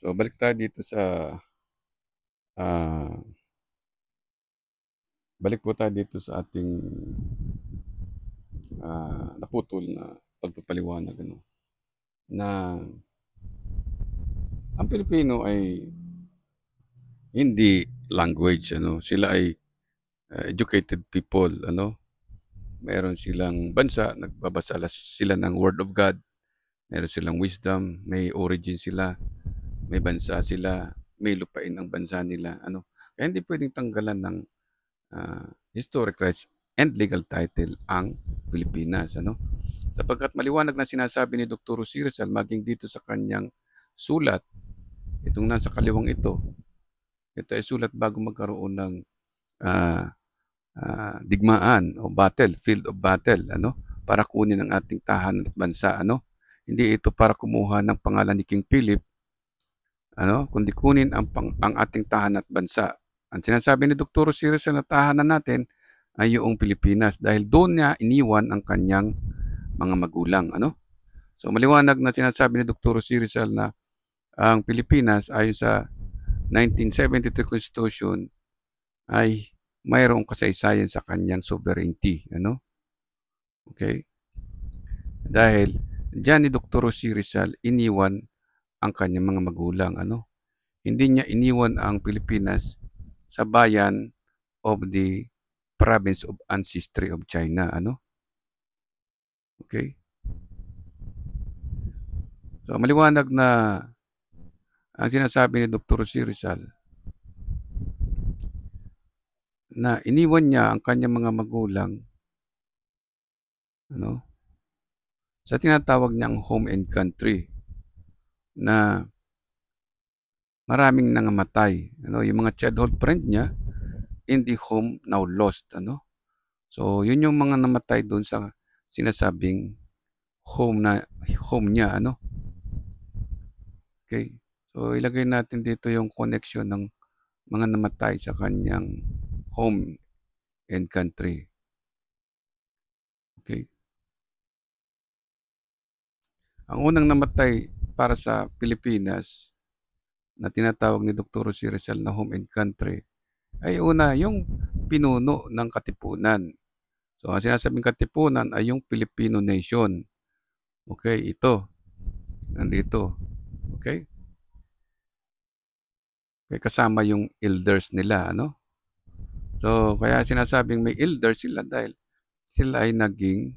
So, balik tayo dito sa, ah, balik po tayo dito sa ating, naputol na pagpapaliwanag ano, na ang Pilipino ay hindi language ano, sila ay, educated people ano. Meron silang bansa, nagbabasa sila ng Word of God, meron silang wisdom, may origin sila, may bansa sila, may lupain ang bansa nila ano. Kaya hindi puwedeng tanggalan ng historic rights and legal title ang Pilipinas ano. Sapagkat maliwanag na sinasabi ni Dr. Rosy Rizal maging dito sa kanyang sulat, itong nasa kaliwang ito ay sulat bago magkaroon ng ah, digmaan o battle, field of battle ano, para kunin ang ating tahanan at bansa ano. Hindi ito para kumuha ng pangalan ni King Philip ano, kundi kunin ang ating tahanan at bansa. Ang sinasabi ni Dr. Rosy Rizal na tahanan natin ay yung Pilipinas dahil doon niya iniwan ang kanyang mga magulang ano. So maliwanag na sinasabi ni Dr. Rosy Rizal na ang Pilipinas ayon sa 1973 Constitution ay mayroong kasaysayan sa kanyang sovereignty ano. Okay? Dahil diyan ni Dr. Rosy Rizal iniwan ang kanyang mga magulang ano. Hindi niya iniwan ang Pilipinas sa bayan of the province of ancestry of China ano. Okay? So maliwanag na ang sinasabi ni Dr. Rosy Rizal na iniwan niya ang kanyang mga magulang ano sa tinatawag niyang home and country na maraming nangamatay ano, yung mga childhood friend niya in the home now lost ano. So yun yung mga namatay doon sa sinasabing home niya ano. Okay. So ilagay natin dito yung connection ng mga namatay sa kanyang home and country. Okay. Ang unang namatay para sa Pilipinas na tinatawag ni Dr. Rosy Rizal na home and country ay una yung pinuno ng Katipunan. So ang sinasabing Katipunan ay yung Filipino nation. Okay, ito. Nandito. Okay? Kaya kasama yung elders nila, ano? So, kaya sinasabing may elders sila dahil sila ay naging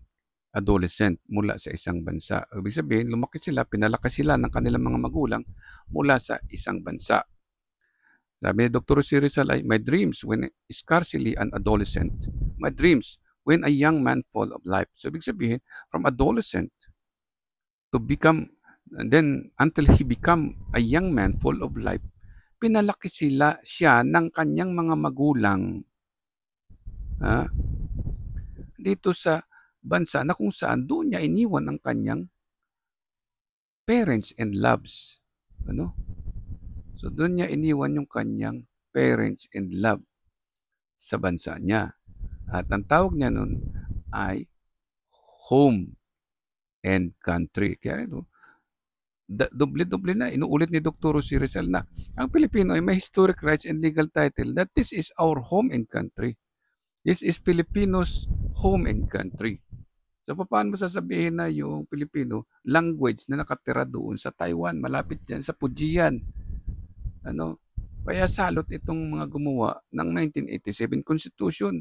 adolescent mula sa isang bansa. Ibig sabihin, lumaki sila, pinalaki sila ng kanilang mga magulang mula sa isang bansa. Sabi ni Dr. Rosy Rizal ay, my dreams when scarcely an adolescent. My dreams when a young man full of life. So, ibig sabihin, from adolescent to become, and then until he become a young man full of life, pinalaki siya ng kanyang mga magulang dito sa bansa na kung saan doon niya iniwan ang kanyang parents and loves. Ano? So doon niya iniwan yung kanyang parents and love sa bansa niya. At ang tawag niya nun ay home and country. Kaya ito, doble-doble na, inuulit ni Dr. Rosy Rizal na ang Pilipino ay may historic rights and legal title that this is our home and country. This is Filipinos' home and country. So, paano mo sasabihin na yung Filipino language na nakatira doon sa Taiwan, malapit dyan sa Fujian? Ano? Kaya salot itong mga gumawa ng 1987 Constitution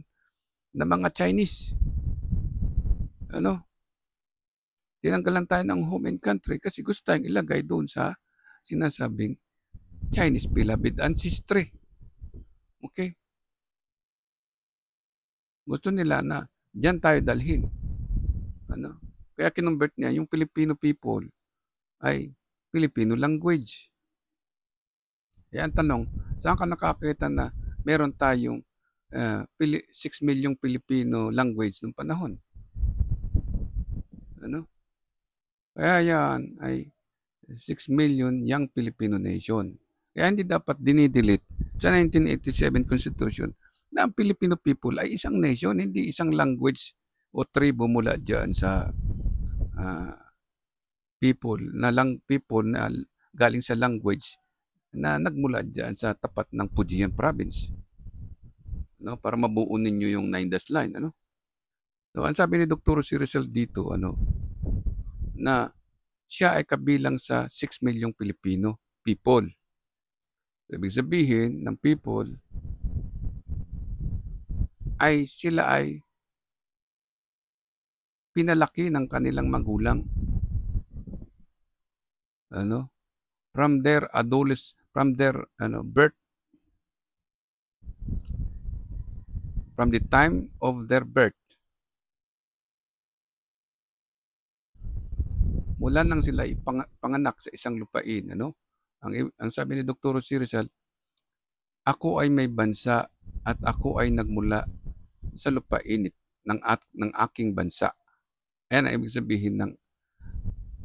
na mga Chinese. Ano? Tinanggalan tayo ng home and country kasi gusto tayong ilagay doon sa sinasabing Chinese beloved ancestry. Okay? Gusto nila na diyan tayo dalhin. Ano? Kaya kinonvert niya yung Filipino people ay Filipino language. Kaya ang tanong, saan ka nakakita na meron tayong 6 milyong Filipino language noong panahon? Ano? Kaya yan ay 6 million young Filipino nation. Kaya hindi dapat dinidelete sa 1987 Constitution na ang Filipino people ay isang nation, hindi isang language o tribo mula dyan sa people na galing sa language na nagmula diyan sa tapat ng Fujian Province, 'no, para mabuo ninyo yung 9 dash line, ano. So, ang sabi ni Dr. Jose Rizal dito ano, na siya ay kabilang sa 6 milyong Pilipino people. Ibig sabihin ng people ay sila ay pinalaki ng kanilang magulang, ano, from their birth, from the time of their birth. Mula nang sila ipanganak sa isang lupain, ano? Ang sabi ni Dr. Jose Rizal, ako ay may bansa at ako ay nagmula sa lupain ng aking bansa. Ayan ang ibig sabihin ng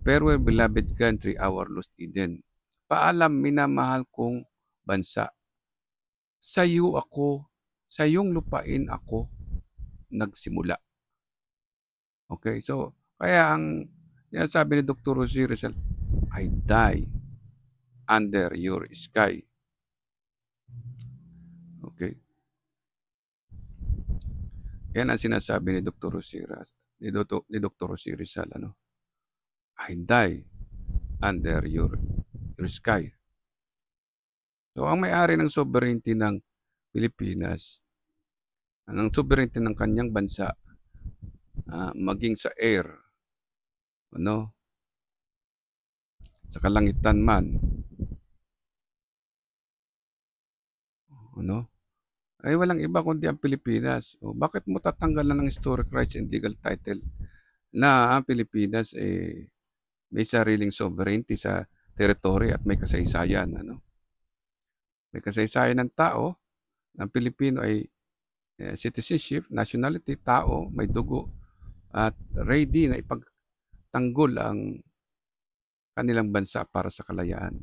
farewell beloved country, our lost Eden. Paalam minamahal kong bansa. Sa iyo ako, sa iyong lupain ako nagsimula. Okay, so kaya ang sinasabi ni Dr. Jose Rizal, I die under your sky. Okay. Yan ang sinasabi ni Dr. Jose Rizal, ni Dr. Jose Rizal, ano? I die under your sky. So, ang may-ari ng sovereignty ng Pilipinas, ng sovereignty ng kanyang bansa, maging sa air, ano, sa kalangitan man, ano, ay walang iba kundi ang Pilipinas. O, bakit mo tatanggalan ng historic rights and legal title na ang Pilipinas may sariling sovereignty sa territory at may kasaysayan, ano? May kasaysayan ng tao, ng Pilipino ay citizenship, nationality, tao, may dugo at ready na ipagtanggol ang kanilang bansa para sa kalayaan.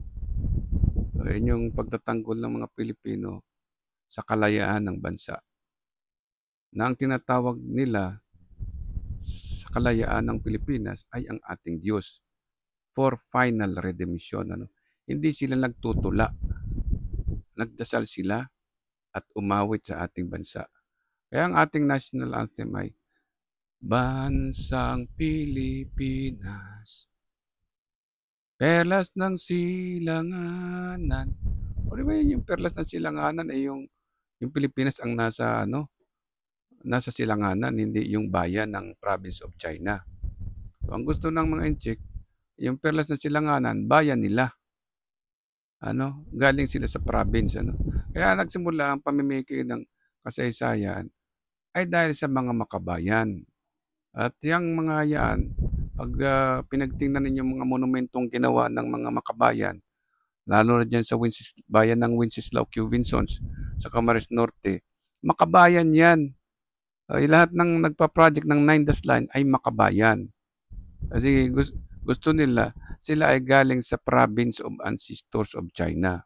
So, yun yung pagtatanggol ng mga Pilipino sa kalayaan ng bansa. Na ang tinatawag nila sa kalayaan ng Pilipinas ay ang ating Diyos for final redemption. Ano? Hindi sila nagtutula. Nagdasal sila at umawit sa ating bansa. Kaya ang ating national anthem ay Bansang Pilipinas, perlas ng silanganan. O di ba yun yung perlas ng silanganan ay yung Pilipinas ang nasa silanganan, hindi yung bayan ng province of China. So, ang gusto ng mga Inchik, yung perlas ng silanganan, bayan nila. Galing sila sa province, Kaya nagsimula ang pamimigay ng kasaysayan ay dahil sa mga makabayan. At yang mga yan, pag pinagtingnan ninyo mga monumentong ginawa ng mga makabayan, lalo na dyan sa bayan ng Wenceslao Q. Vinsons sa Camarines Norte, makabayan yan. Lahat ng nagpa-project ng 9 dash line ay makabayan. Kasi gusto nila, sila ay galing sa province of ancestors of China.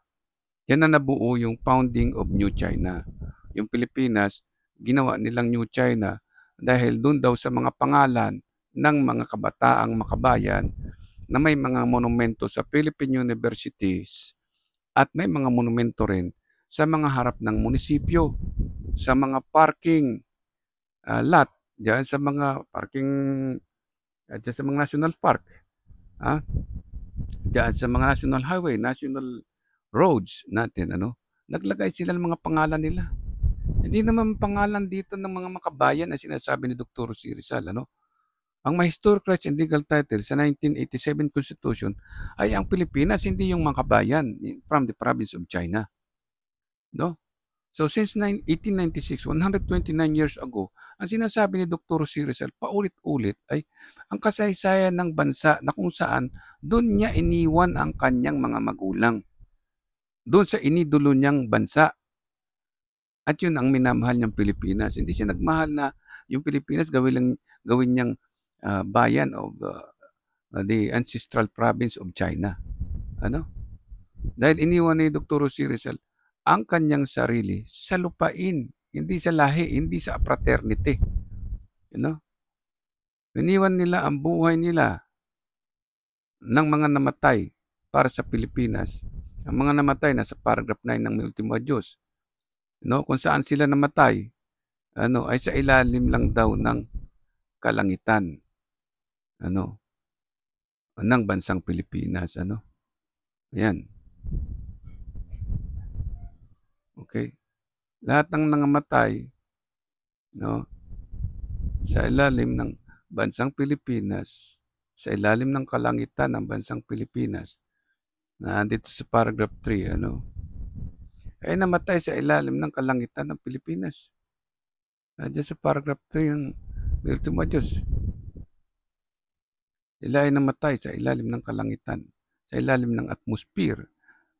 Yan na nabuo yung founding of New China. Yung Pilipinas, ginawa nilang New China dahil doon daw sa mga pangalan ng mga kabataang makabayan na may mga monumento sa Philippine universities at may mga monumento rin sa mga harap ng munisipyo, sa mga parking lot, dyan sa mga parking, dyan sa mga national park, dyan sa mga national highway, national roads natin, naglagay sila ng mga pangalan nila. Hindi naman pangalan dito ng mga makabayan na sinasabi ni Dr. Jose Rizal, Ang may historic rights and legal title sa 1987 Constitution ay ang Pilipinas, hindi yung makabayan from the province of China. No? So since 1896, 129 years ago, ang sinasabi ni Dr. Jose Rizal paulit-ulit ay ang kasaysayan ng bansa na kung saan doon niya iniwan ang kanyang mga magulang. Doon sa inidulo niyang bansa. At yun ang minamahal niyang Pilipinas. Hindi siya nagmahal na yung Pilipinas gawin niyang bayan of the ancestral province of China. Dahil iniwan ni Dr. Jose Rizal ang kanyang sarili sa lupain, hindi sa lahi, hindi sa fraternity. Iniwan nila ang buhay nila ng mga namatay para sa Pilipinas Ang mga namatay nasa paragraph 9 ng May Ultimo Diyos, no? Kung saan sila namatay, ay sa ilalim lang daw ng kalangitan, ano, ng bansang Pilipinas, Ayan, okay. Lahat ng nangamatay, no, sa ilalim ng bansang Pilipinas, sa ilalim ng kalangitan ng bansang Pilipinas, na dito sa paragraph 3, ay namatay sa ilalim ng kalangitan ng Pilipinas. Diyan sa paragraph 3 ng May Ultimo Diyos. Sila ay namatay sa ilalim ng kalangitan, sa ilalim ng atmosphere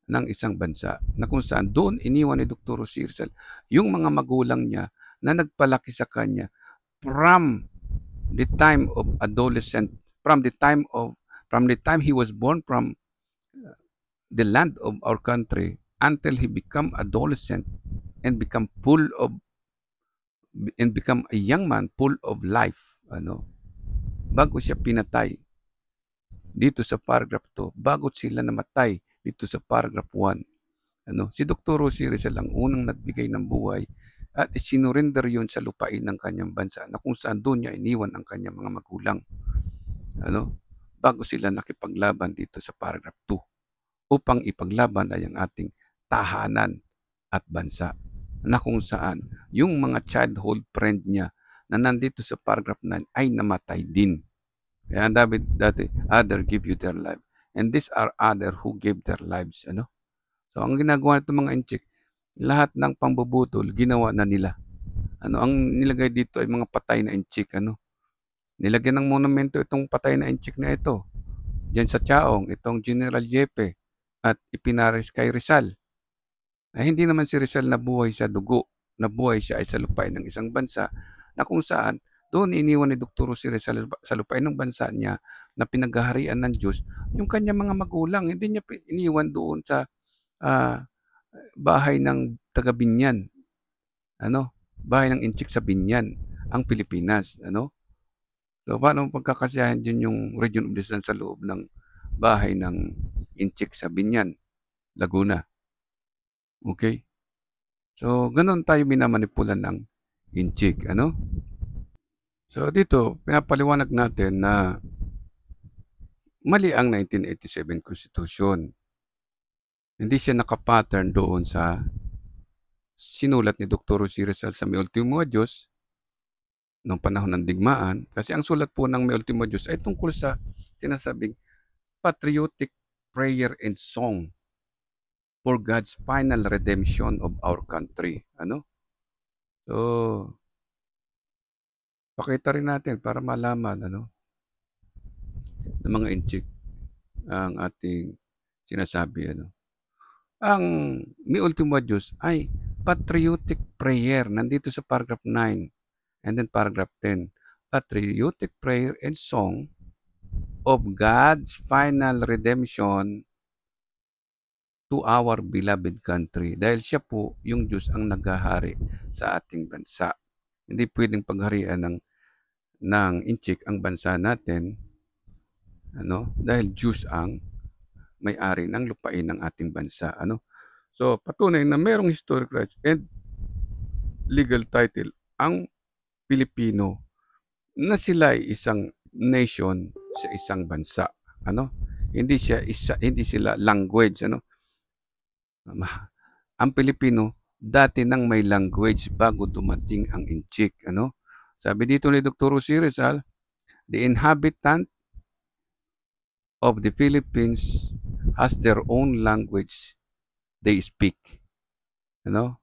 ng isang bansa, na kung saan doon iniwan ni Dr. Jose Rizal yung mga magulang niya na nagpalaki sa kanya from the time of adolescent, from the time he was born from the land of our country until he become adolescent and become a young man full of life, bago siya pinatay dito sa paragraph 2, bago sila namatay dito sa paragraph 1. Si Dr. Jose Rizal ang unang nagbigay ng buhay at sinurrender yun sa lupain ng kanyang bansa, na kung saan doon niya iniwan ang kanyang mga magulang. Bago sila nakipaglaban dito sa paragraph 2 upang ipaglaban ay ang ating tahanan at bansa, na kung saan yung mga childhood friend niya na nandito sa paragraph 9 ay namatay din. Kaya dati, other give you their life. And these are other who gave their lives. So, ang ginagawa nito mga inchik, lahat ng pambubutol, ginawa na nila. Ang nilagay dito ay mga patay na inchik. Nilagyan ng monumento itong patay na inchik na ito. Diyan sa Chaong, itong General Yepe at ipinaris kay Rizal. Ay hindi naman si Rizal nabuhay sa dugo, nabuhay siya ay sa lupain ng isang bansa, na kung saan doon iniwan ni Dr. Jose Rizal sa lupain ng bansa niya na pinaghaharian ng Diyos yung kanyang mga magulang. Hindi niya iniwan doon sa bahay ng taga Binyan, bahay ng inchik sa Binyan, ang Pilipinas, So paano pagkakasiyahin din yung region of Luzon sa loob ng bahay ng inchik sa Binyan, Laguna? Okay? So ganun tayo minamanipulan ng inchik, So dito, pinapaliwanag natin na mali ang 1987 Constitution. Hindi siya nakapattern doon sa sinulat ni Dr. Jose Rizal sa May Ultimo Diyos noong panahon ng digmaan. Kasi ang sulat po ng May Ultimo Diyos ay tungkol sa sinasabing patriotic prayer and song for God's final redemption of our country. So, pakita rin natin para malaman, ng mga inchik ang ating sinasabi, Ang May Ultimo Diyos ay patriotic prayer. Nandito sa paragraph 9 and then paragraph 10. Patriotic prayer and song of God's final redemption to our beloved country. Dahil siya po yung Diyos ang naghahari sa ating bansa. Hindi pwedeng pagharian ng inchik ang bansa natin, dahil Diyos ang may-ari ng lupain ng ating bansa. So, patunay na mayroong historical rights and legal title ang Pilipino na sila ay isang nation sa isang bansa. Hindi sila language. Ang Pilipino dati nang may language bago dumating ang inchik. Sabi dito ni Dr. Jose Rizal, the inhabitant of the Philippines has their own language they speak. The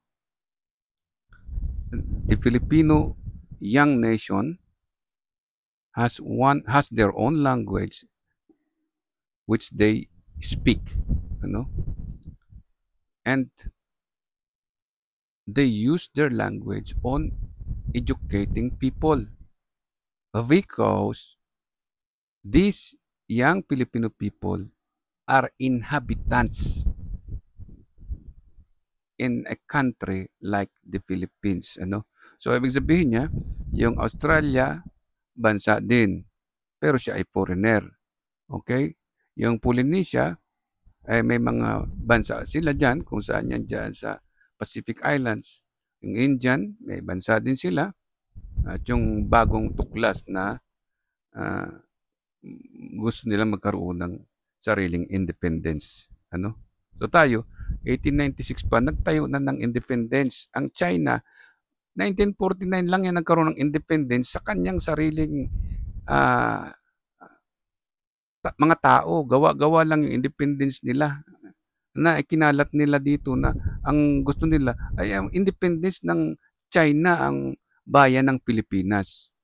Filipino young nation has their own language which they speak, and they use their language on educating people, because these young Filipino people are inhabitants in a country like the Philippines. So, ibig sabihin niya, yung Australia, bansa din, pero siya ay foreigner. Okay? Yung Polynesia, may mga bansa sila diyan kung saan yan diyan sa Pacific Islands. Yung Indian, may bansa din sila at yung bagong tuklas na ah, gusto nilang magkaroon ng sariling independence. Ano? So tayo, 1896 pa, nagtayo na ng independence. Ang China, 1949 lang yan nagkaroon ng independence sa kanyang sariling ah, mga tao. Gawa-gawa lang yung independence nila na ikinalat nila dito na ang gusto nila ay ang independence ng China ang bayan ng Pilipinas.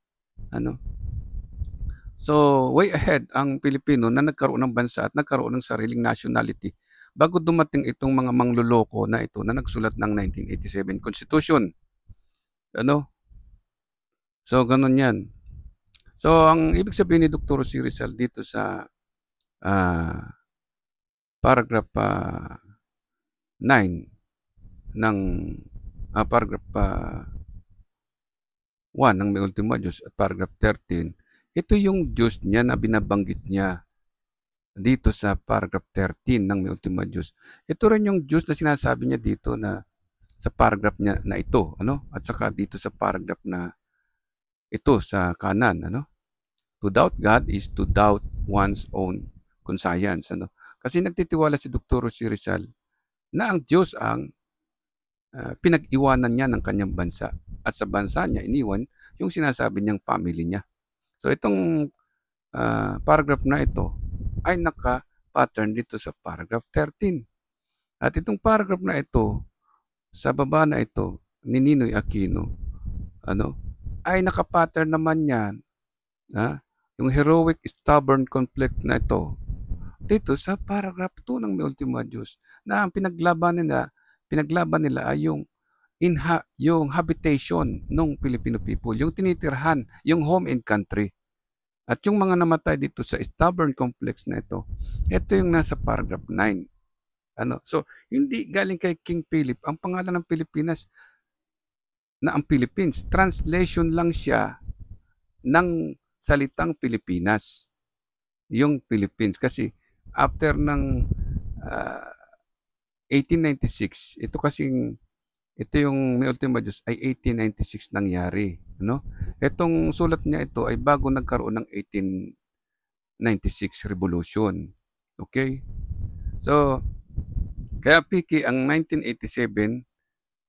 Ano? So, way ahead ang Pilipino na nagkaroon ng bansa at nagkaroon ng sariling nationality bago dumating itong mga mangloloko na ito na nagsulat ng 1987 Constitution. Ano? So, ganun yan. So, ang ibig sabihin ni Dr. C. Rizal dito sa ah, paragraph 9 ng paragraph 1 ng May Ultima Diyos at paragraph 13, ito yung Diyos niya na binabanggit niya dito sa paragraph 13 ng May Ultima Diyos. Ito rin yung Diyos na sinasabi niya dito na sa paragraph niya na ito, ano? At saka dito sa paragraph na ito sa kanan, ano? To doubt God is to doubt one's own conscience, ano? Kasi nagtitiwala si Dr. C. Rizal na ang Diyos ang pinag-iwanan niya ng kanyang bansa at sa bansa niya iniwan yung sinasabi niyang family niya. So itong paragraph na ito ay naka-pattern dito sa paragraph 13. At itong paragraph na ito, sa baba na ito, ni Ninoy Aquino, ano, ay naka-pattern naman yan, yung heroic stubborn conflict na ito, dito sa paragraph 2 ng May Ultima Diyos, na ang pinaglaban nila ay yung habitation ng Filipino people, yung tinitirhan, yung home and country. At yung mga namatay dito sa stubborn complex na ito yung nasa paragraph 9. Ano? So, hindi galing kay King Philip. Ang pangalan ng Pilipinas na ang Philippines, translation lang siya ng salitang Pilipinas. Yung Philippines. Kasi after ng 1896, ito yung May Ultima Diyos ay 1896 nangyari. Ano? Itong sulat niya ito ay bago nagkaroon ng 1896 Revolution. Okay? So, kaya piki ang 1987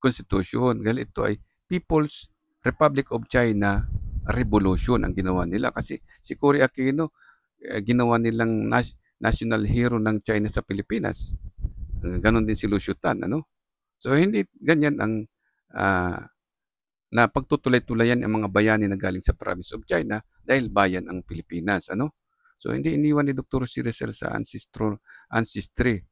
Constitution. Dahil ito ay People's Republic of China Revolution ang ginawa nila. Kasi si Cory Aquino, ginawa nilang national hero ng China sa Pilipinas. Ganon din si Lucio Tan. Ano? So, hindi ganyan ang na pagtutuloy-tulayan ang mga bayani na galing sa province of China dahil bayan ang Pilipinas. Ano? So, hindi iniwan ni Dr. C. Rizal sa ancestry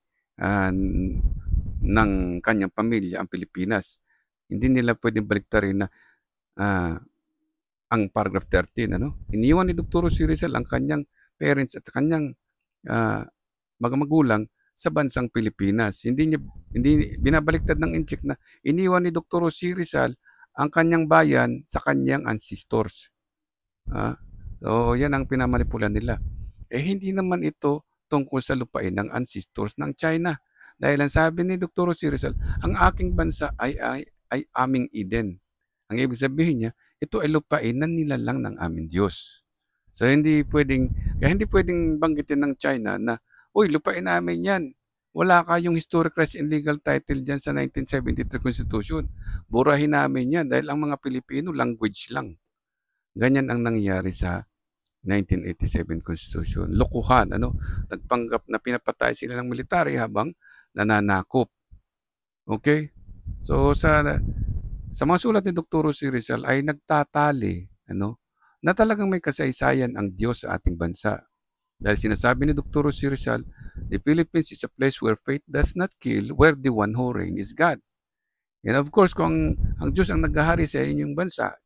ng kanyang pamilya ang Pilipinas. Hindi nila pwedeng baliktarin na ang paragraph 13. Ano? Iniwan ni Dr. C. Rizal ang kanyang parents at kanyang mga magulang sa bansang Pilipinas. Hindi binabaliktad ng incheck na iniwan ni Dr. C. Rizal ang kanyang bayan sa kanyang ancestors. So, yan ang pinamanipulan nila. Hindi naman ito tungkol sa lupain ng ancestors ng China. Dahil ang sabi ni Dr. C. Rizal, ang aking bansa ay aming Eden. Ang ibig sabihin niya, ito ay lupain na nilalang ng aming Diyos. So, hindi pwedeng banggitin ng China na, uy, lupain namin yan. Wala kayong historic rights and legal title dyan sa 1973 Constitution. Burahin namin yan dahil ang mga Pilipino, language lang. Ganyan ang nangyari sa 1987 Constitution. Lokohan, ano? Nagpanggap na pinapatay sila ng military habang nananakop. Okay? So, sa mga sulat ni Dr. C. Rizal ay nagtatali, ano? Na talagang may kasaysayan ang Diyos sa ating bansa. Dahil sinasabi ni Dr. C. Rizal, the Philippines is a place where faith does not kill, where the one who reigns is God. And of course, kung ang Diyos ang naghahari sa inyong bansa,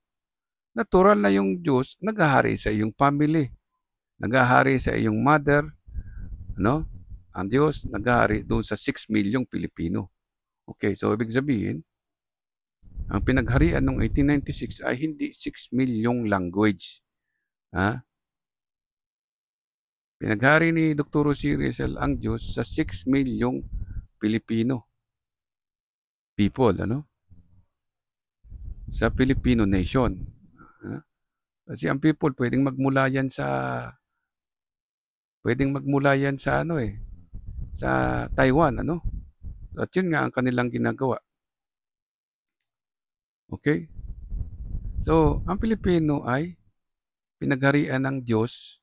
natural na yung Diyos naghahari sa iyong family. Naghahari sa iyong mother, no? Ang Diyos naghahari doon sa 6 milyong Pilipino. Okay, so ibig sabihin, ang pinagharian noong 1896 ay hindi 6 milyong language. Pinaghari ni Dr. Jose Rizal ang Diyos sa 6 milyong Pilipino people, ano? Sa Filipino nation. Ah, Kasi ang people pwedeng magmula yan sa ano sa Taiwan, ano? At yun nga ang kanilang ginagawa. Okay? So, ang Pilipino ay pinagharian ng Diyos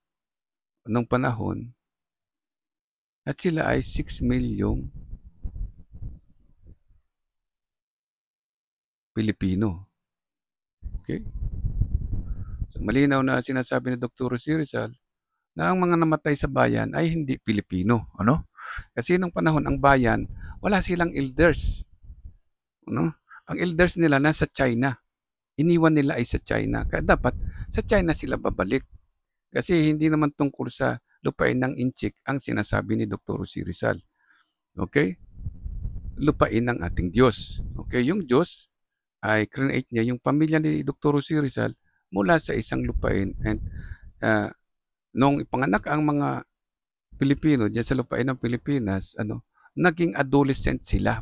nung panahon at sila ay 6 milyong Pilipino. Okay? So, malinaw na sinasabi ni Dr. Jose Rizal na ang mga namatay sa bayan ay hindi Pilipino, ano? Kasi nung panahon ang bayan, wala silang elders, ano? Ang elders nila nasa China. Iniwan nila ay sa China. Kaya dapat sa China sila babalik. Kasi hindi naman tungkol sa lupain ng Inchik ang sinasabi ni Dr. Jose Rizal. Okay? Lupain ng ating Diyos. Okay? Yung Diyos ay create niya yung pamilya ni Dr. Jose Rizal mula sa isang lupain. And nung ipanganak ang mga Pilipino diyan sa lupain ng Pilipinas, naging adolescent sila.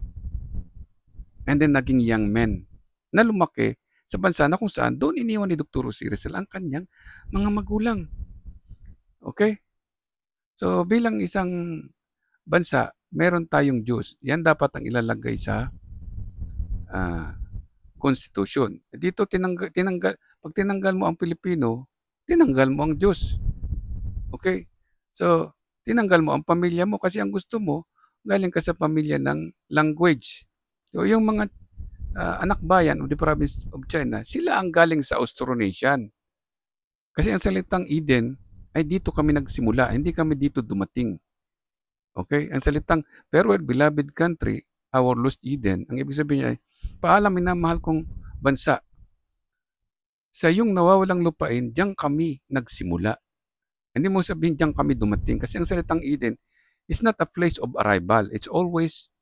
And then naging young men na lumaki sa bansa na kung saan doon iniwan ni Dr. Jose Rizal ang kanyang mga magulang. Okay? So bilang isang bansa, meron tayong Diyos. Yan dapat ang ilalagay sa konstitusyon. Dito pag tinanggal mo ang Pilipino, tinanggal mo ang Diyos. Okay? So, tinanggal mo ang pamilya mo kasi ang gusto mo, galing ka sa pamilya ng language. So, yung mga anak bayan of the province of China, sila ang galing sa Austronesian. Kasi ang salitang Eden ay dito kami nagsimula, hindi kami dito dumating. Okay? Ang salitang farewell beloved country, our lost Eden, ang ibig sabihin niya ay, paalam minamahal kong bansa, sa iyong nawawalang lupain, diyan kami nagsimula. Hindi mo sabihin diyan kami dumating kasi ang salitang Eden is not a place of arrival. It's always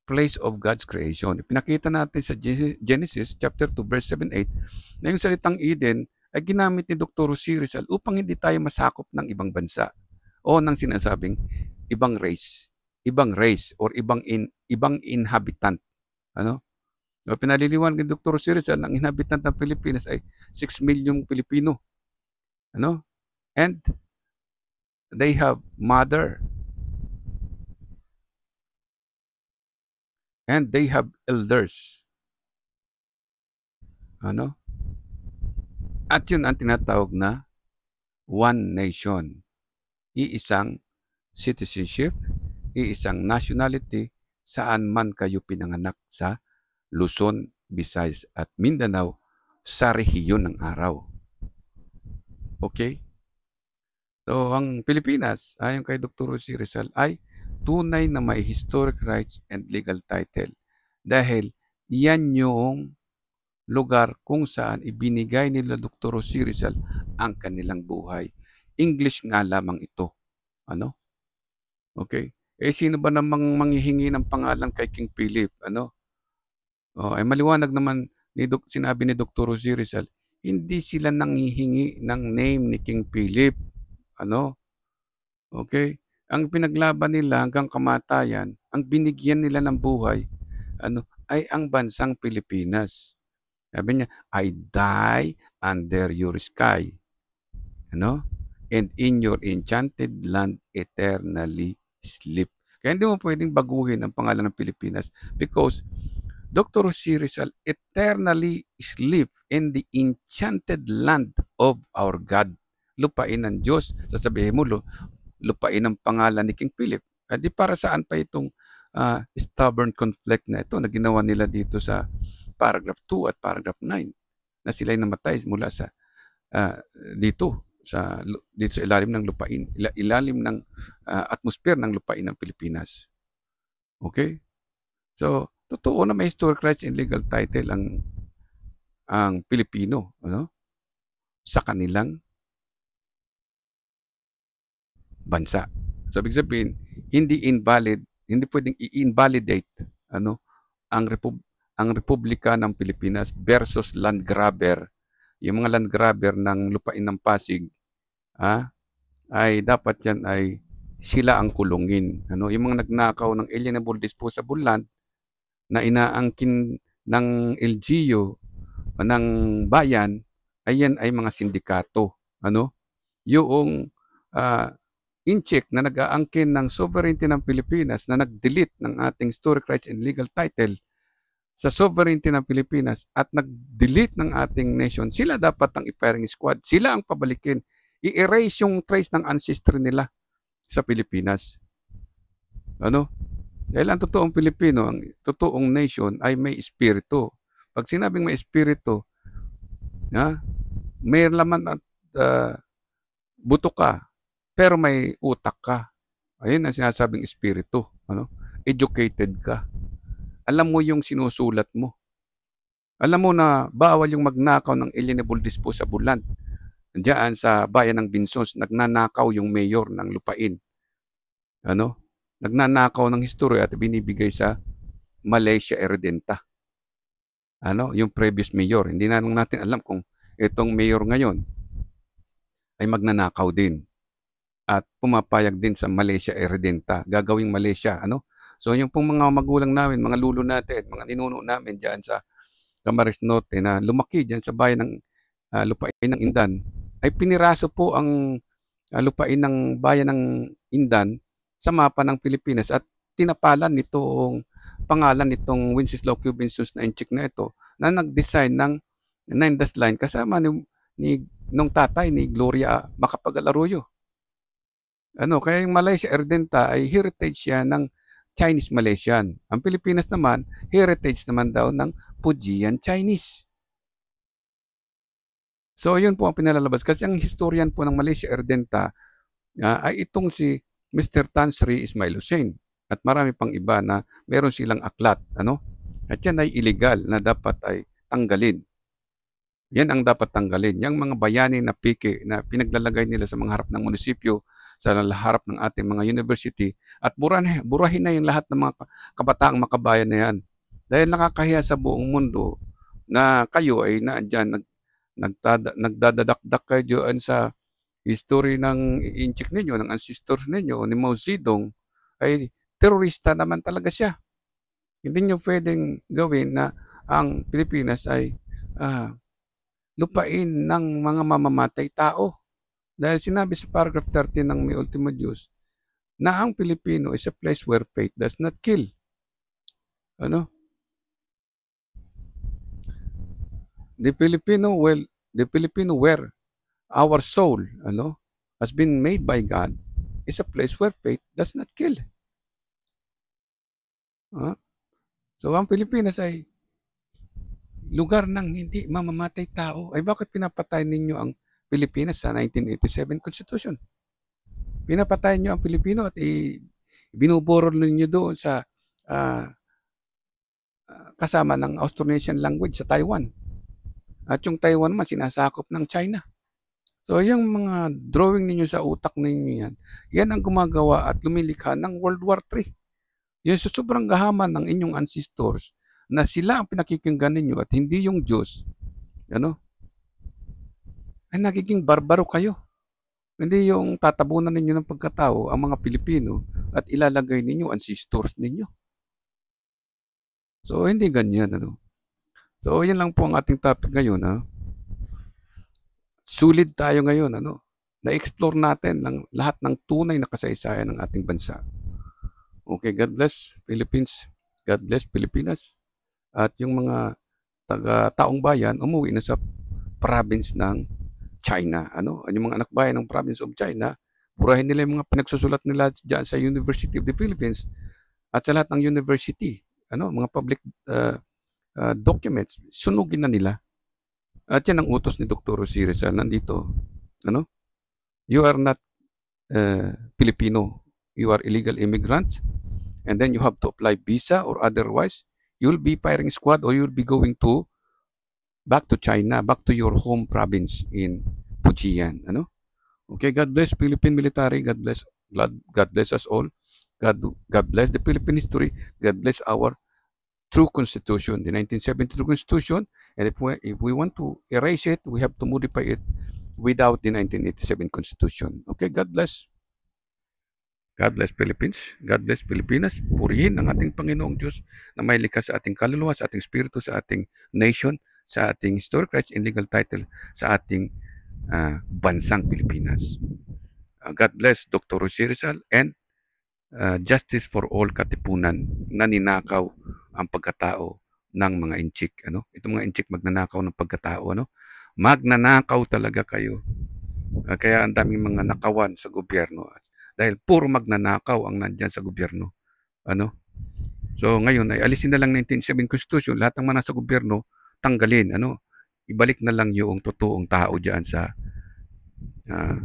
place of God's creation. Pinakita natin sa Genesis chapter 2 verse 7-8 na yung salitang Eden ay ginamit ni Dr. Jose Rizal upang hindi tayo masakop ng ibang bansa o ng sinasabing ibang race or ibang inhabitant. Ano? O pinaliliwanag ni Dr. Jose Rizal ang inhabitant ng Pilipinas ay 6 milyong Pilipino. Ano? And they have mother and they have elders. Ano? At yun ang tinatawag na one nation. Iisang citizenship, iisang nationality, saan man kayo pinanganak sa Luzon, Visayas at Mindanao sa rehiyon ng araw. Okay? So, ang Pilipinas, ayon kay Dr. Jose Rizal, ay tunay na may historic rights and legal title. Dahil yan yung lugar kung saan ibinigay nila Dr. Jose Rizal ang kanilang buhay. English nga lamang ito. Ano? Okay? Sino ba namang manghihingi ng pangalan kay King Philip? Ano? Ay maliwanag naman sinabi ni Dr. Jose Rizal, hindi sila nanghihingi ng name ni King Philip. Ano? Okay? Ang pinaglaban nila hanggang kamatayan, ang binigyan nila ng buhay, ay ang bansang Pilipinas. Sabi niya, I die under your sky. Ano? And in your enchanted land eternally sleep. Kaya hindi mo pwedeng baguhin ang pangalan ng Pilipinas because Dr. Jose Rizal eternally sleep in the enchanted land of our God. Lupain ng Diyos. Sasabihin mo, lupain ang pangalan ni King Philip. Di para saan pa itong stubborn conflict na ito na ginawa nila dito sa paragraph 2 at paragraph 9 na sila'y namatay mula sa dito sa ilalim ng lupain, ilalim ng atmosphere ng lupain ng Pilipinas. Okay? So, totoo na may historic rights and legal title ang Pilipino, ano? Sa kanilang bansa. So, ibig sabihin, hindi pwedeng i-invalidate ang Republika ng Pilipinas versus land grabber. Yung mga land grabber ng lupain ng Pasig, ay dapat yan ay sila ang kulungin. Ano, yung mga nagnakaw ng alienable disposable land na inaangkin ng LGU o ng bayan, ayan ay mga sindikato. Ano, yung incheck na nag-aangkin ng sovereignty ng Pilipinas na nag-delete ng ating historic rights and legal title sa sovereignty ng Pilipinas at nag-delete ng ating nation, sila dapat ang i-firing squad. Sila ang pabalikin. I-erase yung trace ng ancestry nila sa Pilipinas. Ano? Dahil ang totoong Pilipino, ang totoong nation ay may espiritu. Pag sinabing may espiritu, may laman at buto ka, pero may utak ka. Ayun ang sinasabing espiritu. Ano? Educated ka. Alam mo yung sinusulat mo. Alam mo na bawal yung magnakaw ng alienable disposable land. Diyan sa bayan ng Binsos, nagnanakaw yung mayor ng lupain. Ano? Nagnanakaw ng historya at binibigay sa Malaysia Eredenta. Ano? Yung previous mayor. Hindi na lang natin alam kung itong mayor ngayon ay magnanakaw din. At pumapayag din sa Malaysia Eredenta. Gagawing Malaysia. Ano? So yung pong mga magulang namin, mga lulo natin, mga ninuno namin diyan sa Camarines Norte na lumaki diyan sa bayan ng lupain ng Indan, ay piniraso po ang lupain ng bayan ng Indan sa mapa ng Pilipinas at tinapalan nitong pangalan nitong Wenceslao Q. Binsos na inchik na ito na nag-design ng 9-dash line kasama nung tatay ni Gloria Macapagal-Arroyo. Ano, kaya yung Malaysia Erdenta ay heritage yan ng Chinese Malaysian. Ang Pilipinas naman, heritage naman daw ng Fujian Chinese. So, yun po ang pinalalabas. Kasi ang historian po ng Malaysia Erdenta ay itong si Mr. Tan Sri Ismail Hussein. At marami pang iba na meron silang aklat. Ano? At yan ay illegal na dapat ay tanggalin. Yan ang dapat tanggalin. Yung mga bayani na piki na pinaglalagay nila sa mga harap ng munisipyo, sa harap ng ating mga university, at burahin na yung lahat ng mga kabataang makabayan na yan. Dahil nakakahiya sa buong mundo na kayo ay naandyan, nagdadadakdak kayo dyan sa history ng inchik ninyo, ng ancestors ninyo, ni Mao Zedong, ay terorista naman talaga siya. Hindi nyo pwedeng gawin na ang Pilipinas ay lupain ng mga mamamatay tao. Dahil sinabi sa paragraph 13 ng Mi Ultima Jus na ang Pilipino is a place where faith does not kill. Ano? The Filipino where our soul, has been made by God is a place where faith does not kill. So ang Pilipinas ay lugar ng hindi mamamatay tao. Ay bakit pinapatay ninyo ang Pilipinas sa 1987 Constitution? Pinapatay nyo ang Pilipino at binuburo ninyo doon sa kasama ng Austronesian language sa Taiwan. At yung Taiwan naman sinasakop ng China. So yung mga drawing ninyo sa utak ninyo yan ang gumagawa at lumilikha ng World War III. Yung sobrang gahaman ng inyong ancestors na sila ang pinakikinggan ninyo at hindi yung Diyos, ay nagiging barbaro kayo. Hindi yung tatabunan ninyo ng pagkatao ang mga Pilipino at ilalagay ninyo ancestors ninyo. So, hindi ganyan. So, yan lang po ang ating topic ngayon. Sulit tayo ngayon. Na-explore natin lahat ng tunay na kasaysayan ng ating bansa. Okay, God bless Philippines. God bless Pilipinas. At yung mga taong bayan umuwi na sa province ng China. Yung mga anak bayan ng province of China, burahin nila yung mga pinagsusulat nila dyan sa University of the Philippines at sa lahat ng university, mga public documents, sunugin na nila. At yan ang utos ni Dr. Jose Rizal nandito. You are not Filipino. You are illegal immigrant. And then you have to apply visa or otherwise you'll be firing squad or you'll be going back to China, back to your home province in Fujian. Okay, God bless Philippine military. God bless us all. God bless the Philippine history. God bless our true constitution, the 1972 constitution. And if we want to erase it, we have to modify it without the 1987 Constitution. Okay, God bless. God bless Philippines. God bless Pilipinas. Purihin ang ating Panginoong Diyos na may likha sa ating kaluluwa, sa ating spirito, sa ating nation, sa ating historic rights and legal title, sa ating bansang Pilipinas. God bless Dr. Jose Rizal and justice for all Katipunan na ninakaw ang pagkatao ng mga inchik. Ano? Itong mga inchik magnanakaw ng pagkatao. Ano? Magnanakaw talaga kayo. Kaya ang daming mga nakawan sa gobyerno. Dahil puro magnanakaw ang nandyan sa gobyerno. Ano? So ngayon ay alisin na lang 1987 Constitution, lahat ng mga nasa gobyerno, tanggalin. Ano? Ibalik na lang yung totoong tao dyan sa uh,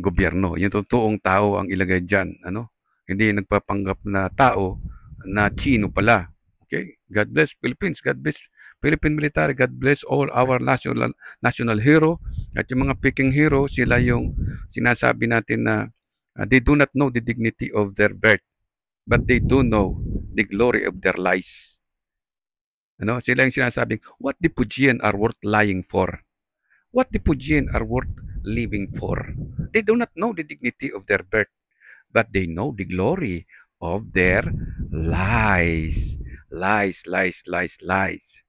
gobyerno. Yung totoong tao ang ilagay dyan. Ano? Hindi nagpapanggap na tao na Chino pala. Okay? God bless Philippines. God bless Philippine military. God bless all our national hero. At yung mga Peking hero, sila yung sinasabi natin na they do not know the dignity of their birth, but they do know the glory of their lies. Ano? Sila yung sinasabing, what the Pujian are worth lying for? What the Pujian are worth living for? They do not know the dignity of their birth, but they know the glory of their lies. Lies, lies, lies, lies.